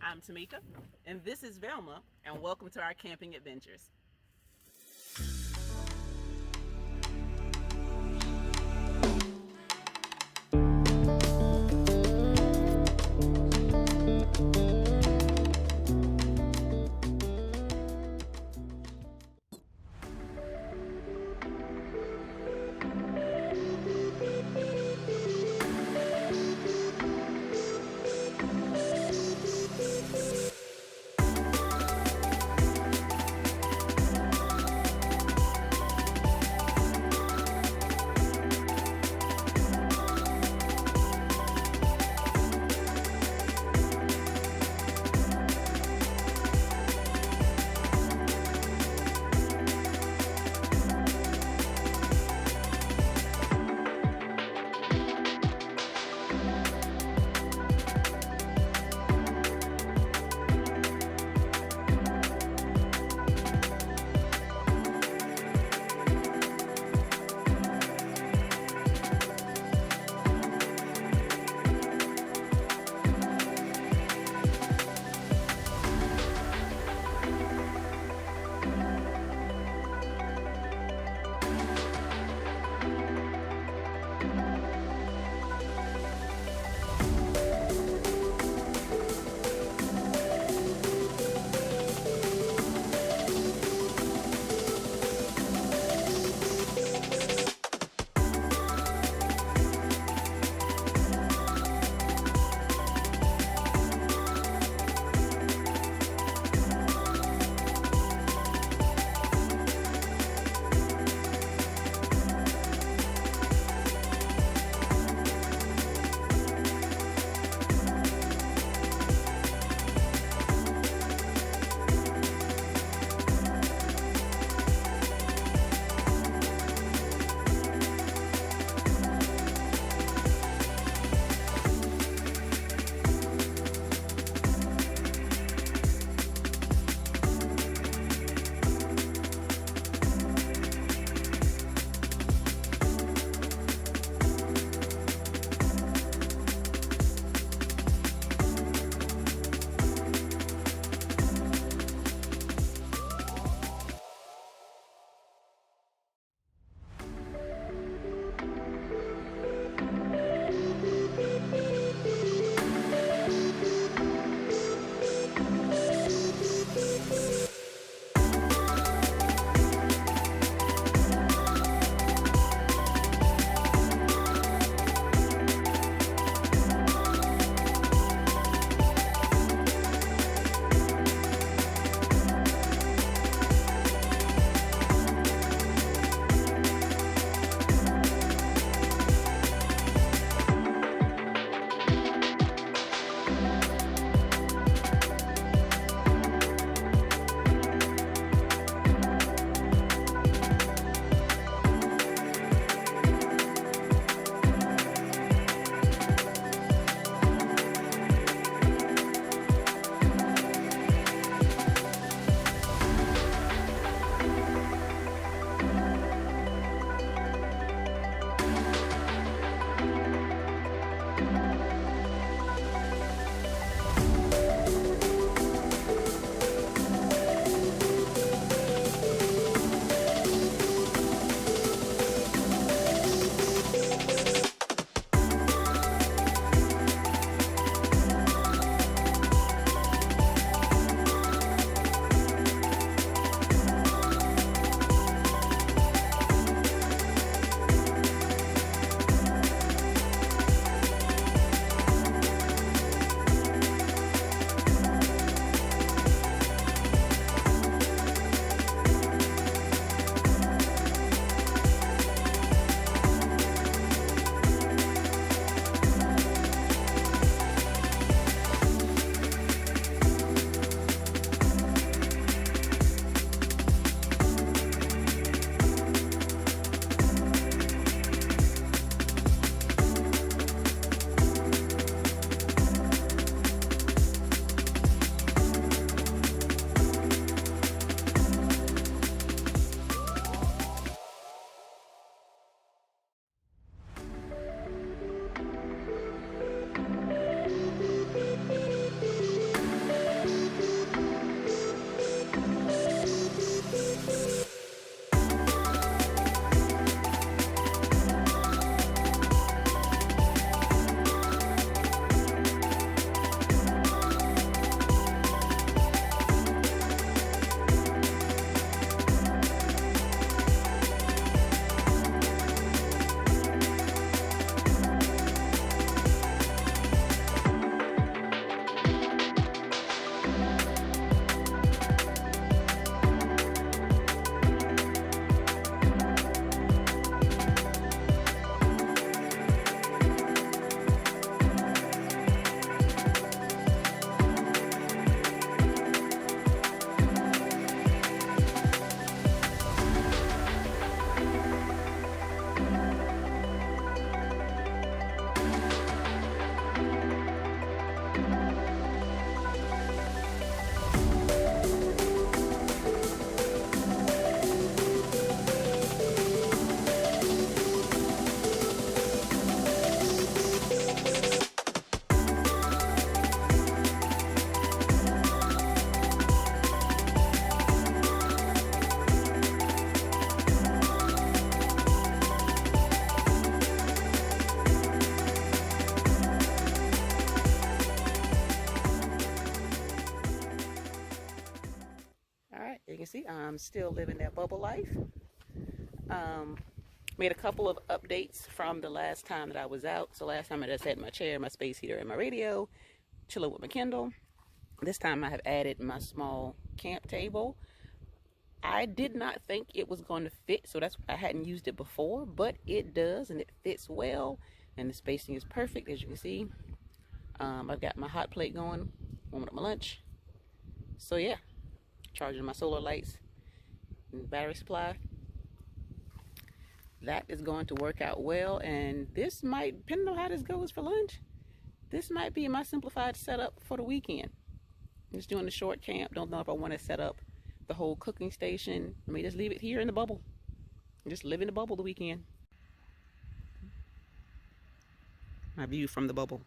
I'm Tamika, and this is Velma, and welcome to our camping adventures. can see, I'm still living that bubble life. Made a couple of updates from the last time that I was out. So last time I just had my chair, my space heater, and my radio, chilling with my Kindle. This time I have added my small camp table. I did not think it was going to fit, so that's why I hadn't used it before, but it does, and it fits well, and the spacing is perfect, as you can see. I've got my hot plate going, warming up my lunch. So yeah, charging my solar lights and battery supply. That is going to work out well, and this might, depending on how this goes for lunch, this might be my simplified setup for the weekend. I'm just doing the short camp. Don't know if I want to set up the whole cooking station. I may just leave it here in the bubble. Just live in the bubble the weekend. My view from the bubble.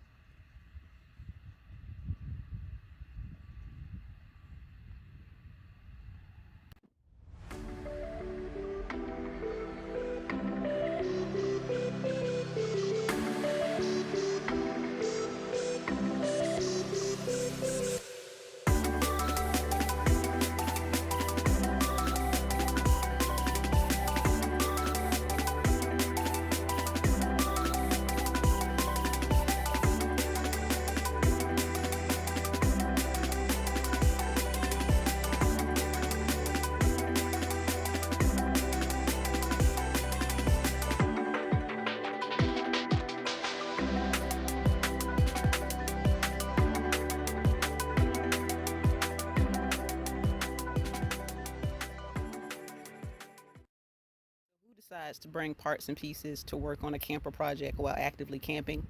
Decides to bring parts and pieces to work on a camper project while actively camping?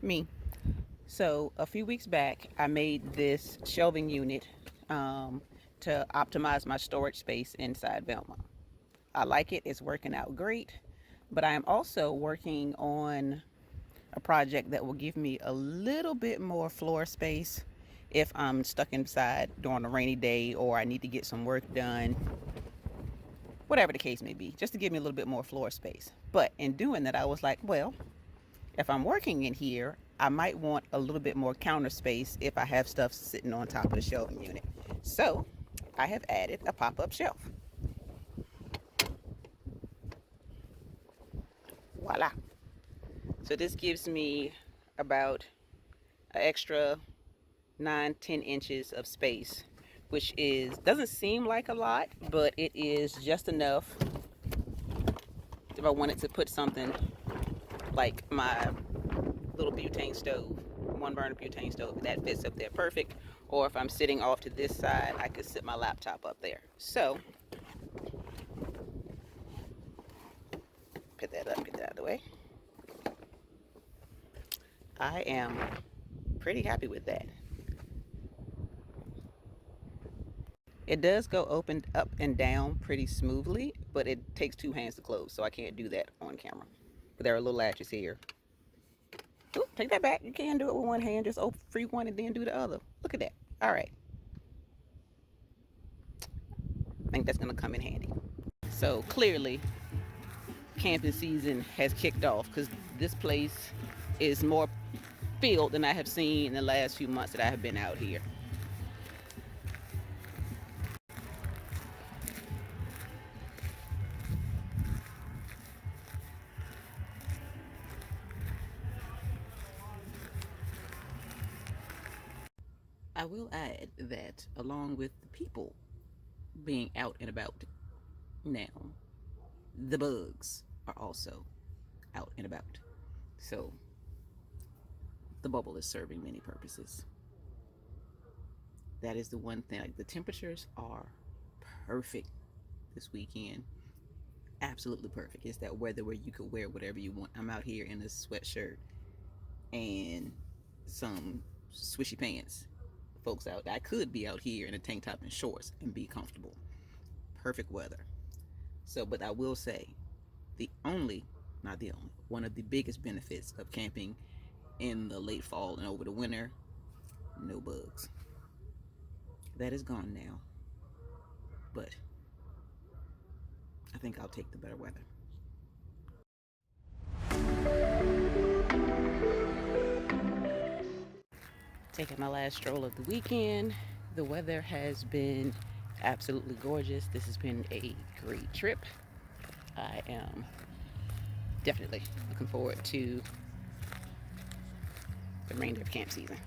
Me. So a few weeks back, I made this shelving unit to optimize my storage space inside Velma. I like it. It's working out great. But I am also working on a project that will give me a little bit more floor space if I'm stuck inside during a rainy day or I need to get some work done. Whatever the case may be, just to give me a little bit more floor space. But in doing that, I was like, well, if I'm working in here, I might want a little bit more counter space if I have stuff sitting on top of the shelving unit. So I have added a pop-up shelf. Voila. So this gives me about an extra 9-10 inches of space, which doesn't seem like a lot, but it is just enough if I wanted to put something like my little butane stove, 1-burner butane stove. That fits up there perfect. Or if I'm sitting off to this side, I could sit my laptop up there. So put that up, get that out of the way. I am pretty happy with that. It does go open up and down pretty smoothly, but it takes 2 hands to close, so I can't do that on camera. But there are little latches here. Ooh, take that back. You can do it with one hand. Just open free one and then do the other. Look at that. All right. I think that's going to come in handy. So clearly, camping season has kicked off because this place is more filled than I have seen in the last few months that I have been out here. I will add that along with the people being out and about now, the bugs are also out and about. So the bubble is serving many purposes. That is the one thing. Like, the temperatures are perfect this weekend. Absolutely perfect. It's that weather where you could wear whatever you want. I'm out here in a sweatshirt and some swishy pants. Folks out, I could be out here in a tank top and shorts and be comfortable. Perfect weather. So, but I will say, one of the biggest benefits of camping in the late fall and over the winter, no bugs. That is gone now, but I think I'll take the better weather. Taking my last stroll of the weekend. The weather has been absolutely gorgeous. This has been a great trip. I am definitely looking forward to the remainder of camp season.